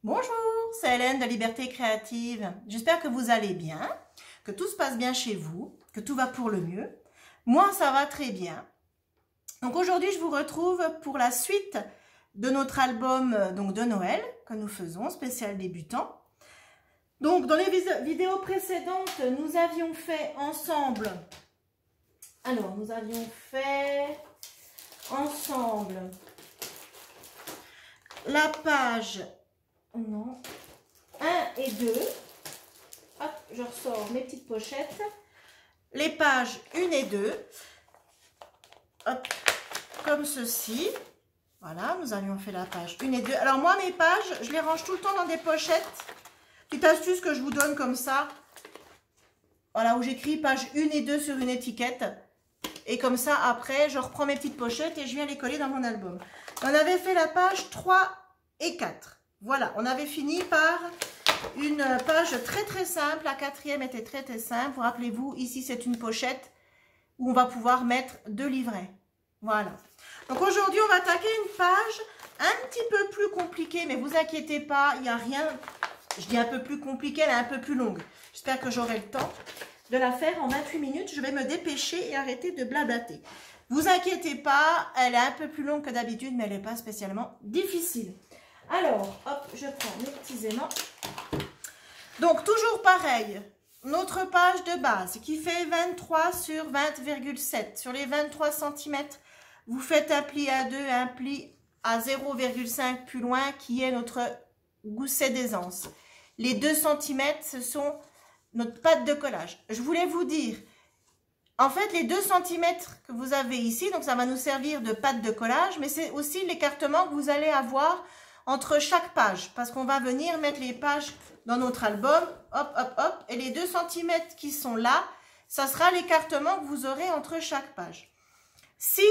Bonjour, c'est Hélène de Liberté Créative. J'espère que vous allez bien, que tout se passe bien chez vous, que tout va pour le mieux. Moi, ça va très bien. Donc aujourd'hui, je vous retrouve pour la suite de notre album de Noël que nous faisons, spécial débutant. Donc dans les vidéos précédentes, nous avions fait ensemble... Alors, nous avions fait ensemble la page... Non. 1 et 2. Hop, je ressors mes petites pochettes. Les pages 1 et 2. Hop, comme ceci. Voilà, nous avions fait la page 1 et 2. Alors moi, mes pages, je les range tout le temps dans des pochettes. Petite astuce que je vous donne comme ça. Voilà, où j'écris page 1 et 2 sur une étiquette. Et comme ça, après, je reprends mes petites pochettes et je viens les coller dans mon album. On avait fait la page 3 et 4. Voilà, on avait fini par une page très simple. La quatrième était très simple. Vous rappelez-vous, ici c'est une pochette où on va pouvoir mettre 2 livrets. Voilà. Donc aujourd'hui, on va attaquer une page un petit peu plus compliquée, mais vous inquiétez pas, il n'y a rien. Je dis un peu plus compliquée, elle est un peu plus longue. J'espère que j'aurai le temps de la faire en 28 minutes. Je vais me dépêcher et arrêter de blablater. Vous inquiétez pas, elle est un peu plus longue que d'habitude, mais elle n'est pas spécialement difficile. Alors, hop, je prends mes petits aimants. Donc, toujours pareil, notre page de base qui fait 23 sur 20,7. Sur les 23 cm, vous faites un pli à 2, un pli à 0,5 plus loin qui est notre gousset d'aisance. Les 2 cm, ce sont notre pâte de collage. Je voulais vous dire, en fait, les 2 cm que vous avez ici, donc ça va nous servir de pâte de collage, mais c'est aussi l'écartement que vous allez avoir entre chaque page, parce qu'on va venir mettre les pages dans notre album, hop, hop, hop, et les 2 cm qui sont là, ça sera l'écartement que vous aurez entre chaque page. Si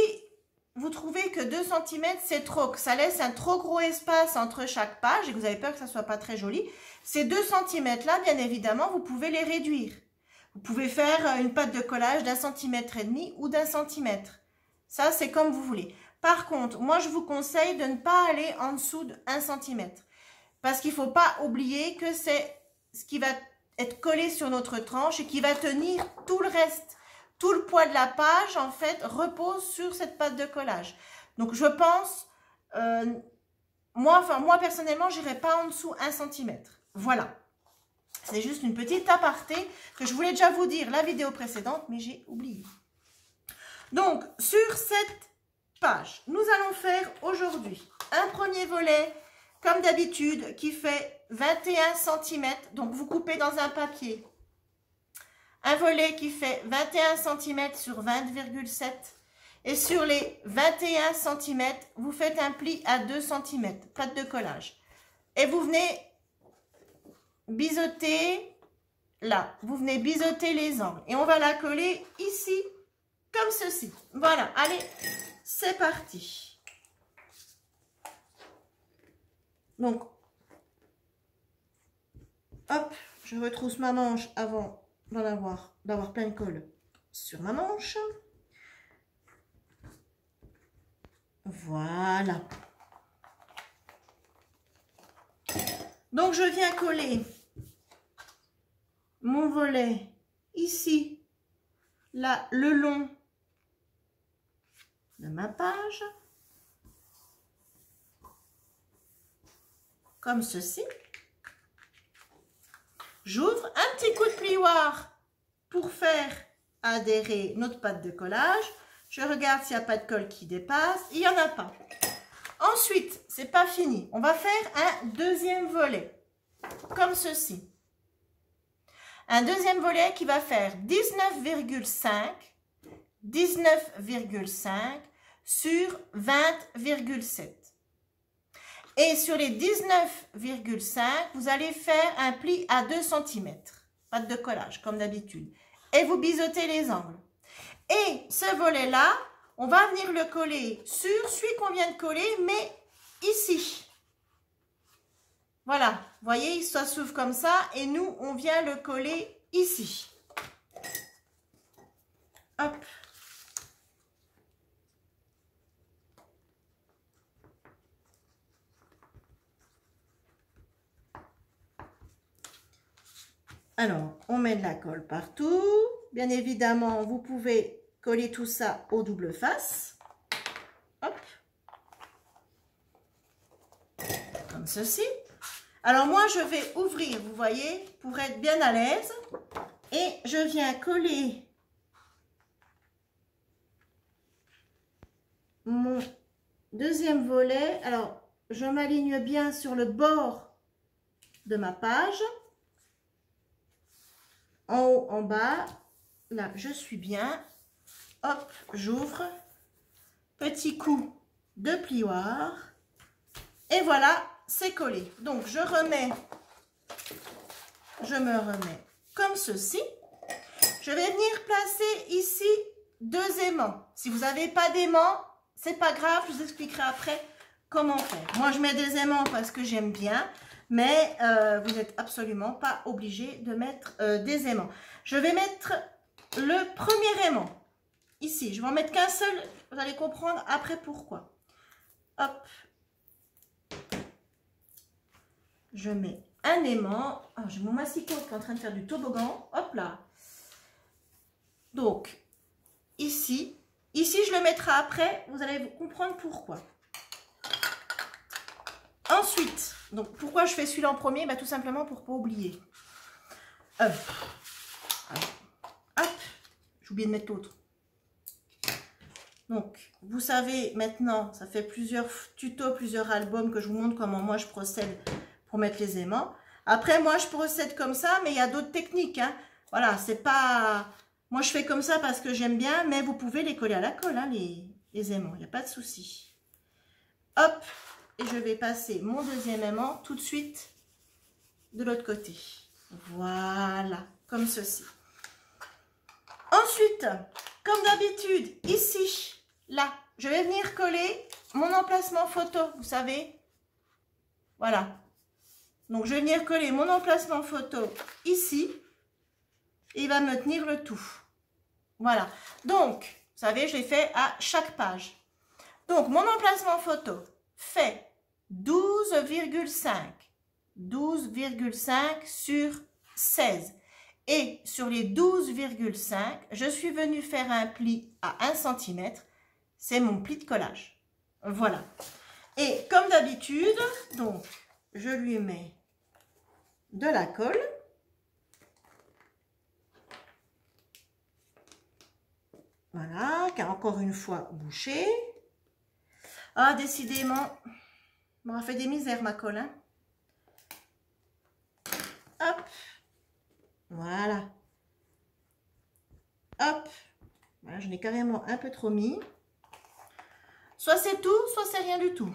vous trouvez que 2 cm c'est trop, que ça laisse un trop gros espace entre chaque page, et que vous avez peur que ça soit pas très joli, ces 2 cm là, bien évidemment, vous pouvez les réduire. Vous pouvez faire une pâte de collage d'1,5 cm ou d'1 cm. Ça, c'est comme vous voulez. Par contre, moi, je vous conseille de ne pas aller en dessous de 1 cm. Parce qu'il ne faut pas oublier que c'est ce qui va être collé sur notre tranche et qui va tenir tout le reste. Tout le poids de la page, en fait, repose sur cette pâte de collage. Donc, je pense, moi, personnellement, je n'irai pas en dessous 1 cm. Voilà. C'est juste une petite aparté que je voulais déjà vous dire la vidéo précédente, mais j'ai oublié. Donc, sur cette page, nous allons faire aujourd'hui un premier volet, comme d'habitude, qui fait 21 cm. Donc, vous coupez dans un papier. Un volet qui fait 21 cm sur 20,7. Et sur les 21 cm, vous faites un pli à 2 cm, pâte de collage. Et vous venez biseauter là. Vous venez biseauter les angles. Et on va la coller ici, comme ceci. Voilà, allez, c'est parti. Donc, hop, je retrousse ma manche avant d'avoir plein de colle sur ma manche. Voilà. Donc, je viens coller mon volet ici, là, le long de ma page, comme ceci. J'ouvre un petit coup de plioir pour faire adhérer notre pâte de collage. Je regarde s'il n'y a pas de colle qui dépasse. Il n'y en a pas. Ensuite, c'est pas fini. On va faire un deuxième volet, comme ceci. Un deuxième volet qui va faire 19,5 sur 20,7. Et sur les 19,5, vous allez faire un pli à 2 cm. Pâte de collage, comme d'habitude. Et vous biseautez les angles. Et ce volet-là, on va venir le coller sur celui qu'on vient de coller, mais ici. Voilà, vous voyez, ça s'ouvre comme ça et nous, on vient le coller ici. Hop. Alors, on met de la colle partout. Bien évidemment, vous pouvez coller tout ça au double face. Hop. Comme ceci. Alors, moi, je vais ouvrir, vous voyez, pour être bien à l'aise. Et je viens coller mon deuxième volet. Alors, je m'aligne bien sur le bord de ma page. En haut, en bas. Là, je suis bien. Hop, j'ouvre. Petit coup de plioir. Et voilà, c'est collé. Donc, je me remets comme ceci. Je vais venir placer ici 2 aimants. Si vous n'avez pas d'aimants, c'est pas grave, je vous expliquerai après comment faire. Moi, je mets des aimants parce que j'aime bien, mais vous n'êtes absolument pas obligé de mettre des aimants. Je vais mettre le premier aimant ici. Je vais en mettre qu'un seul, vous allez comprendre après pourquoi. Hop. Je mets un aimant. Ah, j'ai mon massicot qui est en train de faire du toboggan. Hop là. Donc, ici, je le mettrai après. Vous allez comprendre pourquoi. Ensuite, donc pourquoi je fais celui-là en premier? Bah, tout simplement pour ne pas oublier. Hop, j'ai oublié de mettre l'autre. Donc, vous savez maintenant, ça fait plusieurs tutos, plusieurs albums que je vous montre comment moi je procède pour mettre les aimants. Après, moi je procède comme ça, mais il y a d'autres techniques. Hein. Voilà, c'est pas... Moi je fais comme ça parce que j'aime bien, mais vous pouvez les coller à la colle, hein, les aimants, il n'y a pas de souci. Hop, et je vais passer mon deuxième aimant tout de suite de l'autre côté. Voilà, comme ceci. Ensuite, comme d'habitude, ici, là, je vais venir coller mon emplacement photo, vous savez. Voilà. Donc, je vais venir coller mon emplacement photo ici. Et il va me tenir le tout. Voilà. Donc, vous savez, je l'ai fait à chaque page. Donc, mon emplacement photo fait 12,5. 12,5 sur 16. Et sur les 12,5, je suis venue faire un pli à 1 cm. C'est mon pli de collage. Voilà. Et comme d'habitude, donc, je lui mets de la colle. Voilà, car encore une fois bouché. Ah, décidément, on m'a fait des misères ma colle. Hein. Hop. Voilà. Hop. Voilà, je l'ai carrément un peu trop mis. Soit c'est tout, soit c'est rien du tout.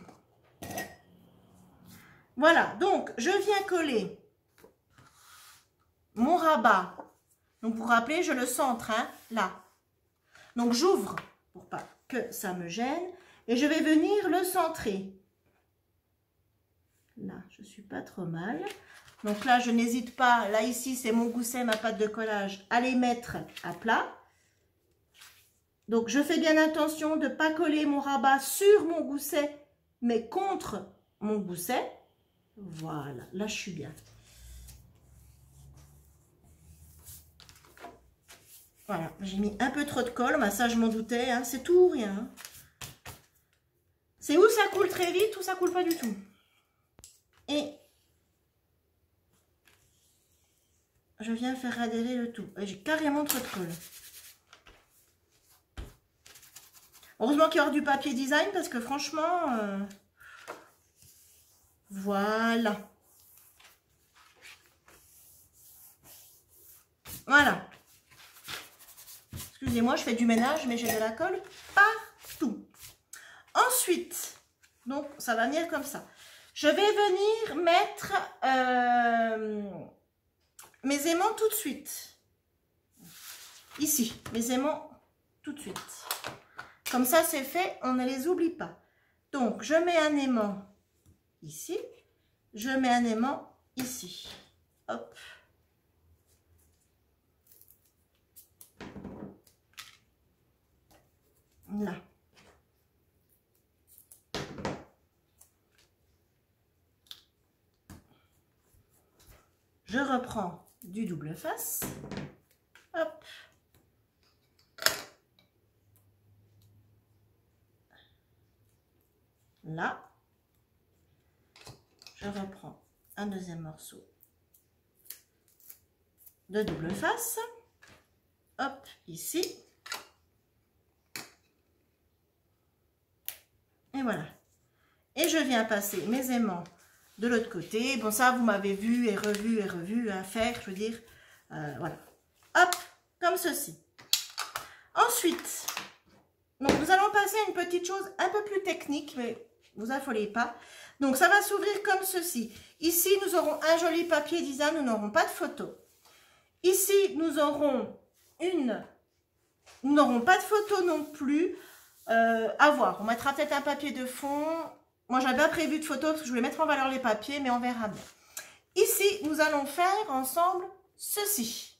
Voilà, donc je viens coller mon rabat. Donc pour rappeler, je le centre, hein, là. Donc j'ouvre pour pas que ça me gêne. Et je vais venir le centrer. Là, je suis pas trop mal. Donc là, je n'hésite pas. Là, ici, c'est mon gousset, ma pâte de collage. À les mettre à plat. Donc, je fais bien attention de ne pas coller mon rabat sur mon gousset, mais contre mon gousset. Voilà, là, je suis bien. Voilà, j'ai mis un peu trop de colle. Bah, ça, je m'en doutais. Hein. C'est tout ou rien. Hein. C'est où ça coule très vite ou ça coule pas du tout. Et je viens faire adhérer le tout. J'ai carrément trop de colle. Heureusement qu'il y aura du papier design parce que franchement, voilà. Voilà. Excusez-moi, je fais du ménage, mais j'ai de la colle partout. Ensuite, donc ça va venir comme ça. Je vais venir mettre mes aimants tout de suite. Ici, mes aimants tout de suite. Comme ça, c'est fait, on ne les oublie pas. Donc, je mets un aimant ici. Je mets un aimant ici. Hop. Là. Je reprends du double face. Hop. Là, je reprends un deuxième morceau de double face. Hop, ici. Et voilà. Et je viens passer mes aimants de l'autre côté. Bon, ça, vous m'avez vu et revu à faire, je veux dire. Voilà. Hop, comme ceci. Ensuite, donc nous allons passer à une petite chose un peu plus technique, mais vous affolez pas. Donc, ça va s'ouvrir comme ceci. Ici, nous aurons un joli papier design, nous n'aurons pas de photo. Ici, nous aurons nous n'aurons pas de photo non plus. À voir. On mettra peut-être un papier de fond. Moi, j'avais pas prévu de photo parce que je voulais mettre en valeur les papiers, mais on verra bien. Ici, nous allons faire ensemble ceci,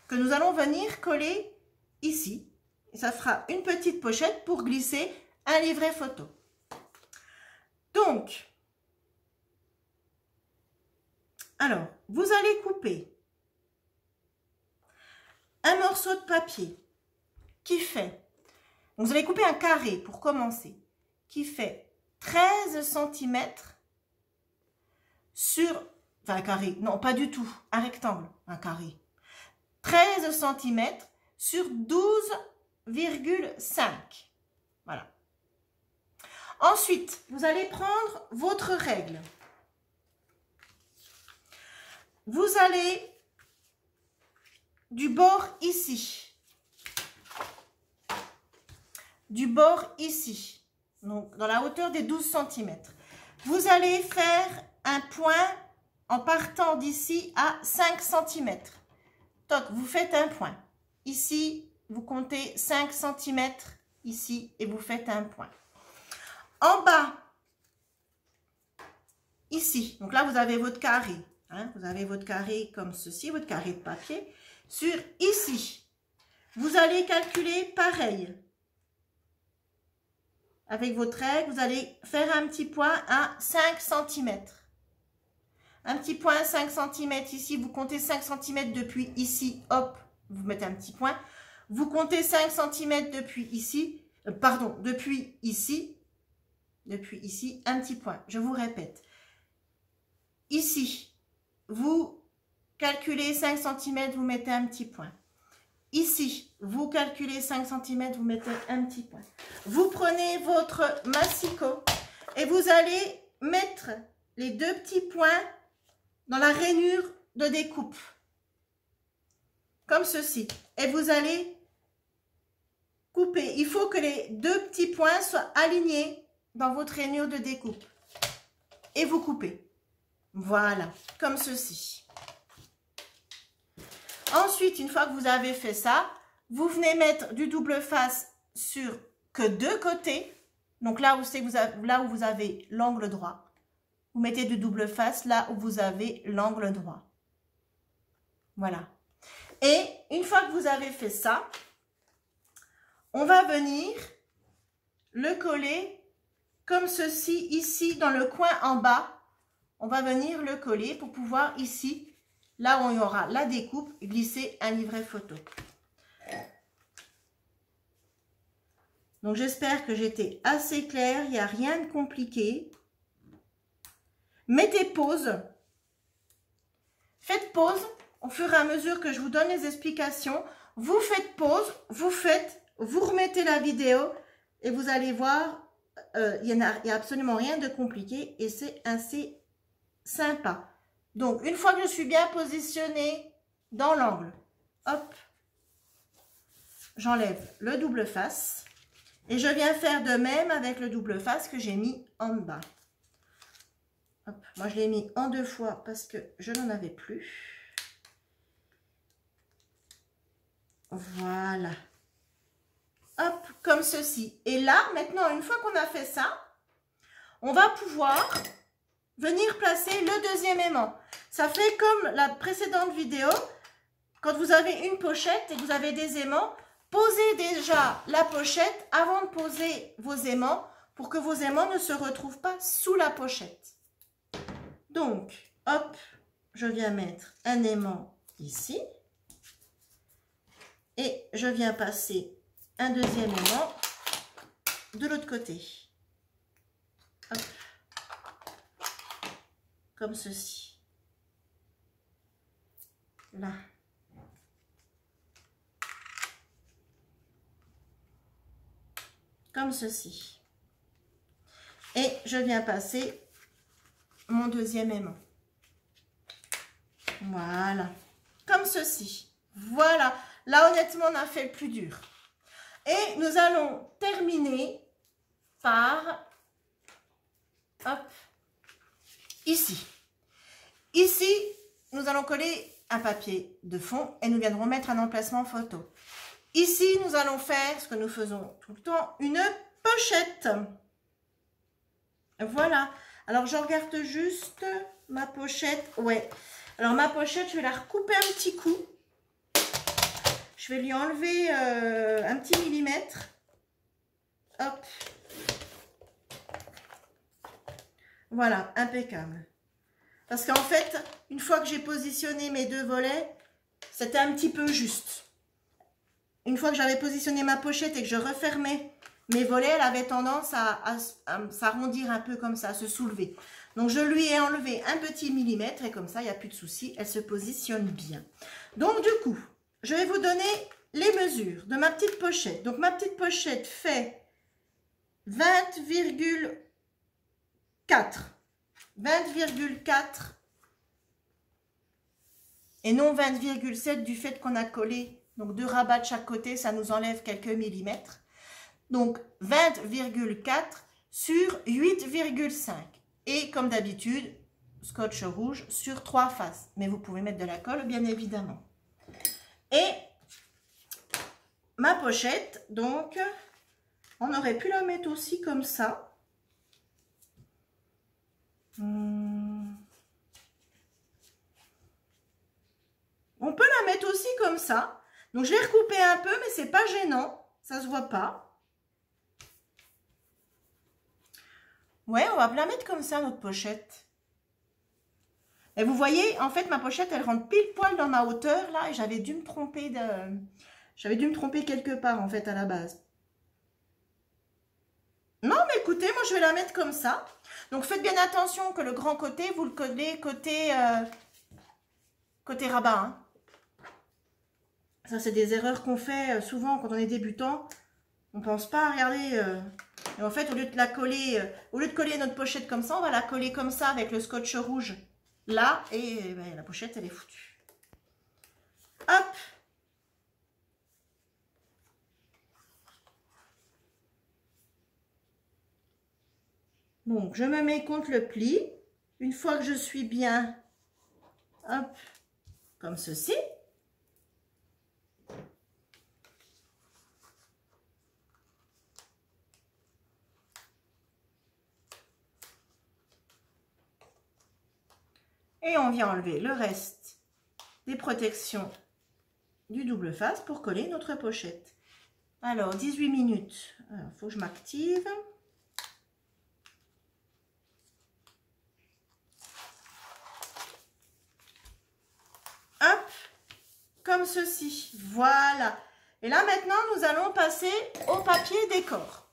que nous allons venir coller ici. Et ça fera une petite pochette pour glisser un livret photo. Donc, alors, vous allez couper un morceau de papier qui fait, donc vous allez couper un carré pour commencer, qui fait 13 cm sur, enfin un carré, non pas du tout, un rectangle, un carré, 13 cm sur 12,5. Voilà. Ensuite, vous allez prendre votre règle. Vous allez du bord ici, donc dans la hauteur des 12 cm. Vous allez faire un point en partant d'ici à 5 cm. Donc, vous faites un point. Ici, vous comptez 5 cm ici et vous faites un point. En bas, ici, donc là, vous avez votre carré. Hein, vous avez votre carré comme ceci, votre carré de papier. Sur ici, vous allez calculer pareil. Avec votre règle, vous allez faire un petit point à 5 cm. Un petit point à 5 cm ici, vous comptez 5 cm depuis ici, hop, vous mettez un petit point. Vous comptez 5 cm depuis ici, depuis ici, un petit point. Je vous répète. Ici, vous calculez 5 cm, vous mettez un petit point. Ici, vous calculez 5 cm, vous mettez un petit point. Vous prenez votre massicot et vous allez mettre les deux petits points dans la rainure de découpe. Comme ceci. Et vous allez couper. Il faut que les deux petits points soient alignés dans votre rainure de découpe. Et vous coupez. Voilà, comme ceci. Ensuite, une fois que vous avez fait ça, vous venez mettre du double face sur que deux côtés. Donc là où vous avez l'angle droit. Vous mettez du double face là où vous avez l'angle droit. Voilà. Et une fois que vous avez fait ça, on va venir le coller comme ceci, ici, dans le coin en bas. On va venir le coller pour pouvoir ici, là où il y aura la découpe, glisser un livret photo. Donc, j'espère que j'étais assez claire. Il n'y a rien de compliqué. Mettez pause. Faites pause au fur et à mesure que je vous donne les explications. Vous faites pause, vous remettez la vidéo et vous allez voir, il n'y a absolument rien de compliqué et c'est assez sympa. Donc, une fois que je suis bien positionnée dans l'angle, hop, j'enlève le double face et je viens faire de même avec le double face que j'ai mis en bas. Hop, moi, je l'ai mis en deux fois parce que je n'en avais plus. Voilà. Hop, comme ceci. Et là, maintenant, une fois qu'on a fait ça, on va pouvoir venir placer le deuxième aimant. Ça fait comme la précédente vidéo. Quand vous avez une pochette et que vous avez des aimants, posez déjà la pochette avant de poser vos aimants pour que vos aimants ne se retrouvent pas sous la pochette. Donc, hop, je viens mettre un aimant ici. Et je viens passer un deuxième aimant de l'autre côté. Hop. Comme ceci. Là. Comme ceci. Et je viens passer mon deuxième aimant. Voilà. Comme ceci. Voilà. Là, honnêtement, on a fait le plus dur. Et nous allons terminer par, hop, ici. Ici, nous allons coller un papier de fond et nous viendrons mettre un emplacement photo. Ici, nous allons faire ce que nous faisons tout le temps, une pochette. Voilà. Alors, je regarde juste ma pochette. Ouais. Alors, ma pochette, je vais la recouper un petit coup. Je vais lui enlever un petit millimètre. Hop. Voilà, impeccable. Parce qu'en fait, une fois que j'ai positionné mes deux volets, c'était un petit peu juste. Une fois que j'avais positionné ma pochette et que je refermais mes volets, elle avait tendance à s'arrondir un peu comme ça, à se soulever. Donc, je lui ai enlevé un petit millimètre et comme ça, il n'y a plus de souci, elle se positionne bien. Donc, du coup, je vais vous donner les mesures de ma petite pochette. Donc, ma petite pochette fait 20,4. 20,4 et non 20,7 du fait qu'on a collé donc deux rabats de chaque côté, ça nous enlève quelques millimètres. Donc, 20,4 sur 8,5. Et comme d'habitude, scotch rouge sur 3 faces. Mais vous pouvez mettre de la colle, bien évidemment. Et ma pochette, donc, on aurait pu la mettre aussi comme ça. On peut la mettre aussi comme ça. Donc, je l'ai recoupé un peu, mais c'est pas gênant. Ça se voit pas. Ouais, on va la mettre comme ça, notre pochette. Et vous voyez, en fait, ma pochette, elle rentre pile poil dans ma hauteur, là. Et j'avais dû me tromper quelque part, en fait, à la base. Non, mais écoutez, moi, je vais la mettre comme ça. Donc, faites bien attention que le grand côté, vous le collez côté rabat. Hein. Ça, c'est des erreurs qu'on fait souvent quand on est débutant. On ne pense pas à regarder. Et en fait, au lieu de la coller, au lieu de coller notre pochette comme ça, on va la coller comme ça avec le scotch rouge là. Et ben, la pochette, elle est foutue. Hop! Donc, je me mets contre le pli. Une fois que je suis bien, hop, comme ceci. Et on vient enlever le reste des protections du double face pour coller notre pochette. Alors, 18 minutes. Il faut que je m'active. Hop, comme ceci. Voilà. Et là, maintenant, nous allons passer au papier décor.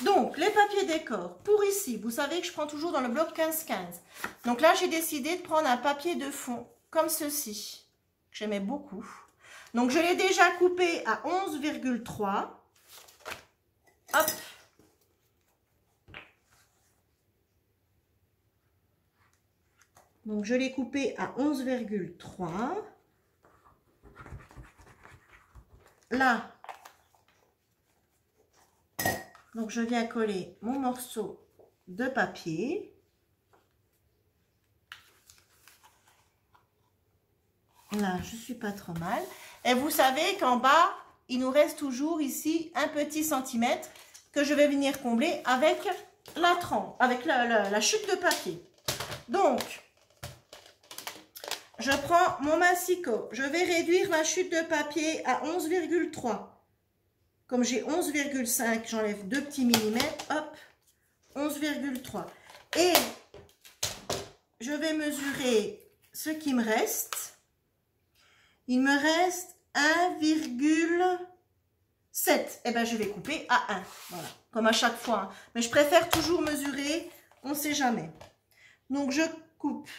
Donc, les papiers décor, pour ici, vous savez que je prends toujours dans le bloc 15-15. Donc là, j'ai décidé de prendre un papier de fond, comme ceci, que j'aimais beaucoup. Donc, je l'ai déjà coupé à 11,3. Hop. Donc, je l'ai coupé à 11,3. Là. Donc, je viens coller mon morceau de papier. Là, je suis pas trop mal. Et vous savez qu'en bas, il nous reste toujours ici un petit centimètre que je vais venir combler avec la trempe, avec la chute de papier. Donc, je prends mon massicot. Je vais réduire ma chute de papier à 11,3. Comme j'ai 11,5, j'enlève 2 petits millimètres, hop, 11,3. Et je vais mesurer ce qui me reste. Il me reste 1,7. Eh bien, je vais couper à 1. Voilà, comme à chaque fois. Hein. Mais je préfère toujours mesurer, on ne sait jamais. Donc, je coupe,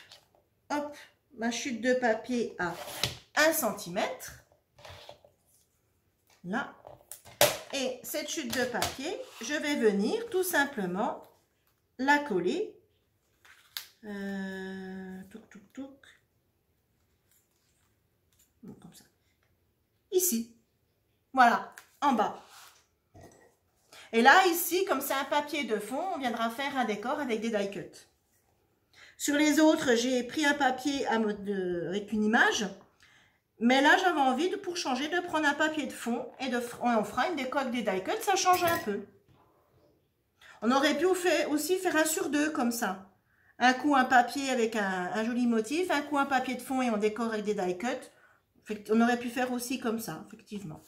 hop, ma chute de papier à 1 cm. Là. Et cette chute de papier, je vais venir tout simplement la coller. Touc, touc, touc. Comme ça. Ici. Voilà, en bas. Et là, ici, comme c'est un papier de fond, on viendra faire un décor avec des die cuts. Sur les autres, j'ai pris un papier avec une image. Mais là, j'avais envie, pour changer, de prendre un papier de fond et on fera une déco avec des die cuts, ça change un peu. On aurait pu aussi faire un sur deux comme ça. Un coup, un papier avec un joli motif, un coup, un papier de fond et on décore avec des die cuts. On aurait pu faire aussi comme ça, effectivement.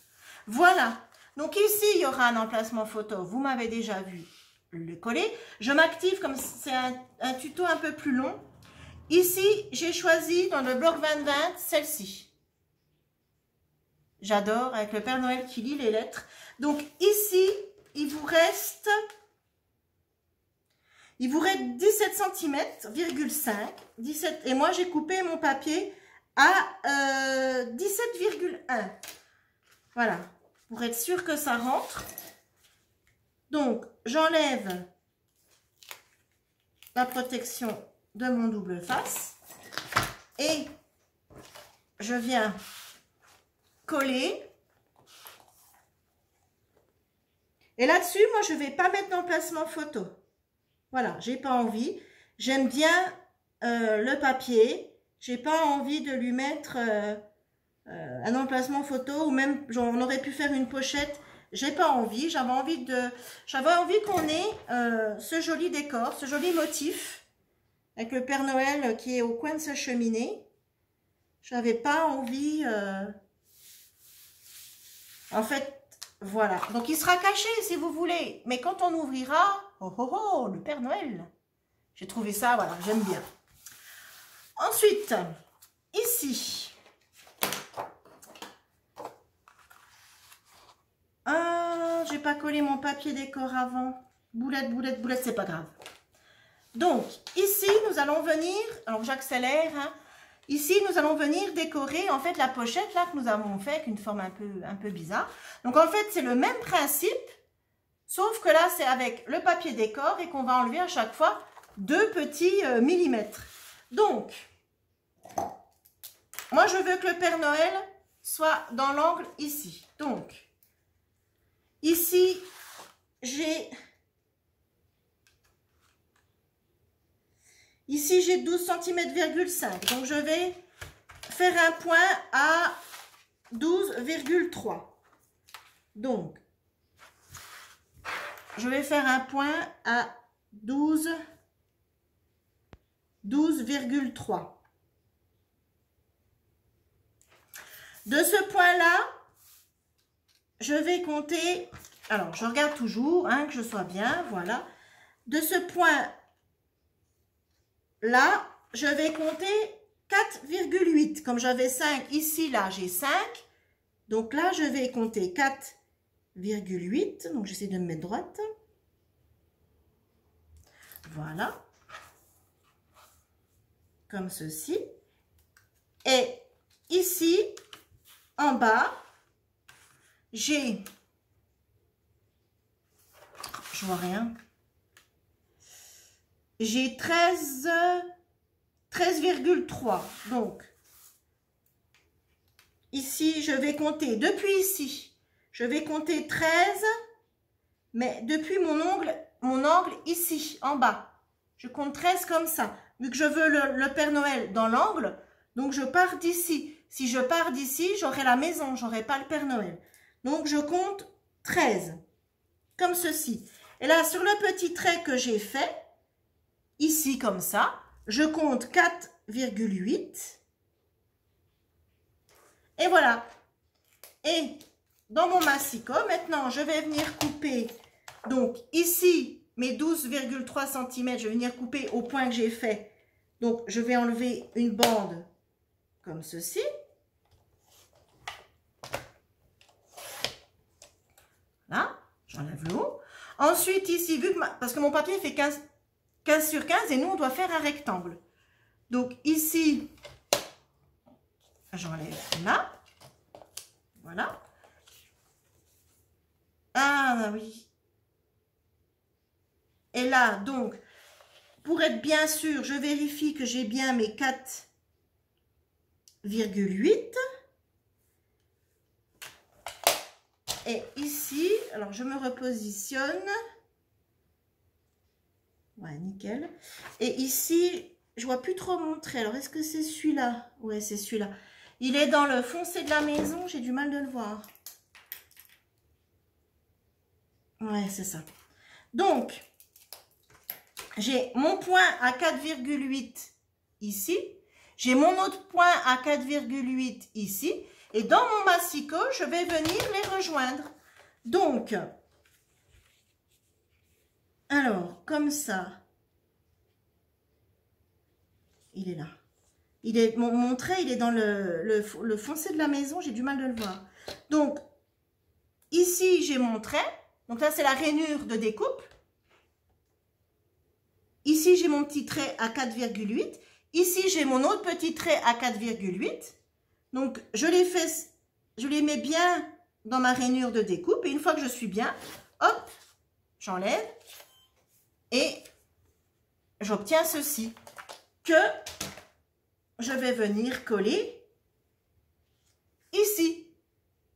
Voilà. Donc ici, il y aura un emplacement photo. Vous m'avez déjà vu le coller. Je m'active comme c'est un tuto un peu plus long. Ici, j'ai choisi dans le bloc 2020 celle-ci. J'adore, avec le Père Noël qui lit les lettres. Donc ici, il vous reste 17 cm,5. 17, et moi, j'ai coupé mon papier à 17,1. Voilà, pour être sûr que ça rentre. Donc, j'enlève la protection de mon double face. Et je viens coller. Et là-dessus, moi, je ne vais pas mettre d'emplacement photo. Voilà, j'ai pas envie. J'aime bien le papier. J'ai pas envie de lui mettre un emplacement photo ou même, on aurait pu faire une pochette. J'ai pas envie. J'avais envie qu'on ait ce joli décor, ce joli motif avec le Père Noël qui est au coin de sa cheminée. J'avais pas envie. En fait, voilà. Donc, il sera caché si vous voulez. Mais quand on ouvrira, oh oh oh, le Père Noël. J'ai trouvé ça, voilà, j'aime bien. Ensuite, ici. Ah, j'ai pas collé mon papier décor avant. Boulette, boulette, boulette, c'est pas grave. Donc, ici, nous allons venir, alors j'accélère, hein. Ici, nous allons venir décorer en fait la pochette là que nous avons fait avec une forme un peu bizarre. Donc en fait, c'est le même principe, sauf que là, c'est avec le papier décor et qu'on va enlever à chaque fois 2 petits millimètres. Donc, moi, je veux que le Père Noël soit dans l'angle ici. Donc, ici, j'ai... Ici, j'ai 12 cm,5. Donc, je vais faire un point à 12,3. Donc, je vais faire un point à 12,3. De ce point-là, je vais compter... Alors, je regarde toujours, hein, que je sois bien, voilà. De ce point là, je vais compter 4,8. Comme j'avais 5 ici, là, j'ai 5. Donc là, je vais compter 4,8. Donc, j'essaie de me mettre droite. Voilà. Comme ceci. Et ici, en bas, j'ai... Je vois rien. J'ai 13,3. Donc, ici, je vais compter, depuis ici, je vais compter 13, mais depuis mon angle ici, en bas. Je compte 13 comme ça. Vu que je veux le Père Noël dans l'angle, donc je pars d'ici. Si je pars d'ici, j'aurai la maison, j'aurai pas le Père Noël. Donc, je compte 13, comme ceci. Et là, sur le petit trait que j'ai fait, ici, comme ça, je compte 4,8. Et voilà. Et dans mon massicot, maintenant, je vais venir couper. Donc, ici, mes 12,3 cm, je vais venir couper au point que j'ai fait Donc, je vais enlever une bande comme ceci. Là, j'enlève le haut. Ensuite, ici, vu que parce que mon papier fait 15 sur 15 et nous, on doit faire un rectangle. Donc, ici, j'enlève là. Voilà. Ah oui. Et là, donc, pour être bien sûr, je vérifie que j'ai bien mes 4,8. Et ici, alors je me repositionne. Ouais, nickel. Et ici, je vois plus trop montrer. Alors, est-ce que c'est celui-là? Ouais, c'est celui-là. Il est dans le foncé de la maison. J'ai du mal de le voir. Ouais, c'est ça. Donc, j'ai mon point à 4,8 ici. J'ai mon autre point à 4,8 ici. Et dans mon massicot, je vais venir les rejoindre. Donc, alors, comme ça, il est là. Il est, mon trait, il est dans le foncé de la maison. J'ai du mal de le voir. Donc, ici, j'ai mon trait. Donc là, c'est la rainure de découpe. Ici, j'ai mon petit trait à 4,8. Ici, j'ai mon autre petit trait à 4,8. Donc, je les mets bien dans ma rainure de découpe. Et une fois que je suis bien, hop, j'enlève. Et j'obtiens ceci que je vais venir coller ici.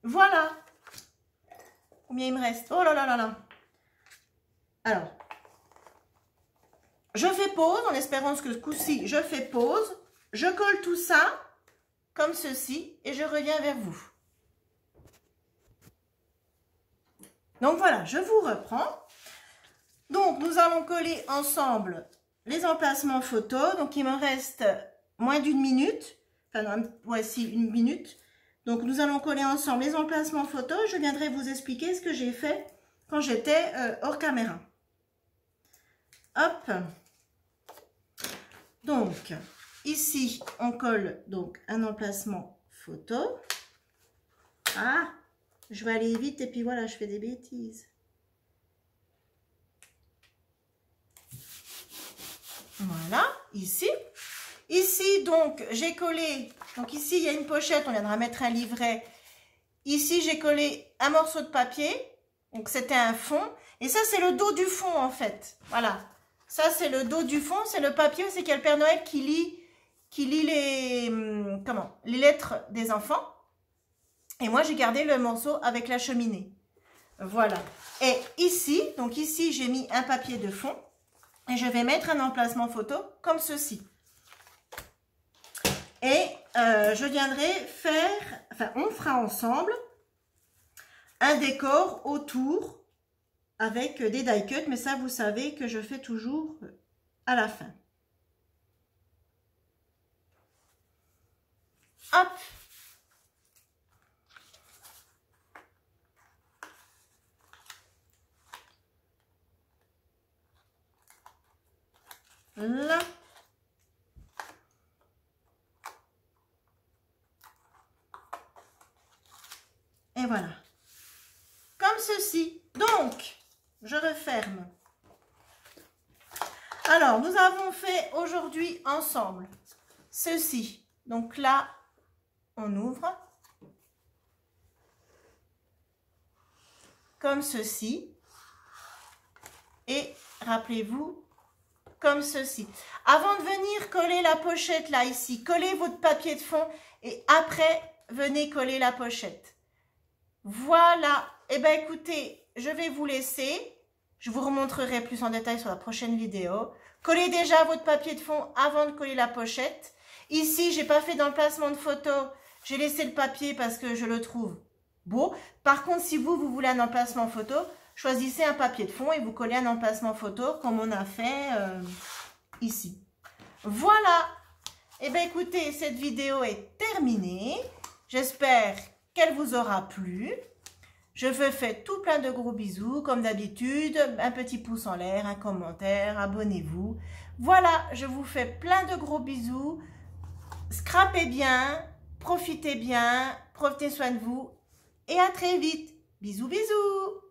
Voilà. Combien il me reste? Oh là là là là. Alors, je fais pause en espérant que ce coup-ci, je fais pause. Je colle tout ça comme ceci et je reviens vers vous. Donc voilà, je vous reprends. Donc, nous allons coller ensemble les emplacements photos. Donc, il me reste moins d'une minute. Enfin, voici une minute. Donc, nous allons coller ensemble les emplacements photos. Je viendrai vous expliquer ce que j'ai fait quand j'étais hors caméra. Hop. Donc, ici, on colle donc un emplacement photo. Ah, je vais aller vite et puis voilà, je fais des bêtises. Voilà, ici. Ici, donc, j'ai collé. Donc, ici, il y a une pochette. On viendra mettre un livret. Ici, j'ai collé un morceau de papier. Donc, c'était un fond. Et ça, c'est le dos du fond, en fait. Voilà. Ça, c'est le dos du fond. C'est le papier. C'est qu'il y a le Père Noël qui lit les lettres des enfants. Et moi, j'ai gardé le morceau avec la cheminée. Voilà. Et ici, donc ici, j'ai mis un papier de fond. Et je vais mettre un emplacement photo comme ceci. Et je viendrai faire, enfin on fera ensemble un décor autour avec des die cuts. Mais ça, vous savez que je fais toujours à la fin. Hop! Là. Et voilà. Comme ceci. Donc, je referme. Alors, nous avons fait aujourd'hui ensemble ceci. Donc là, on ouvre. Comme ceci. Et rappelez-vous, comme ceci. Avant de venir coller la pochette là, ici, collez votre papier de fond et après, venez coller la pochette. Voilà. Eh bien, écoutez, je vais vous laisser. Je vous remontrerai plus en détail sur la prochaine vidéo. Collez déjà votre papier de fond avant de coller la pochette. Ici, j'ai pas fait d'emplacement de photo. J'ai laissé le papier parce que je le trouve beau. Par contre, si vous voulez un emplacement photo, choisissez un papier de fond et vous collez un emplacement photo comme on a fait ici. Voilà. Eh bien, écoutez, cette vidéo est terminée. J'espère qu'elle vous aura plu. Je vous fais tout plein de gros bisous, comme d'habitude. Un petit pouce en l'air, un commentaire, abonnez-vous. Voilà, je vous fais plein de gros bisous. Scrapez bien, profitez bien, prenez soin de vous. Et à très vite. Bisous, bisous.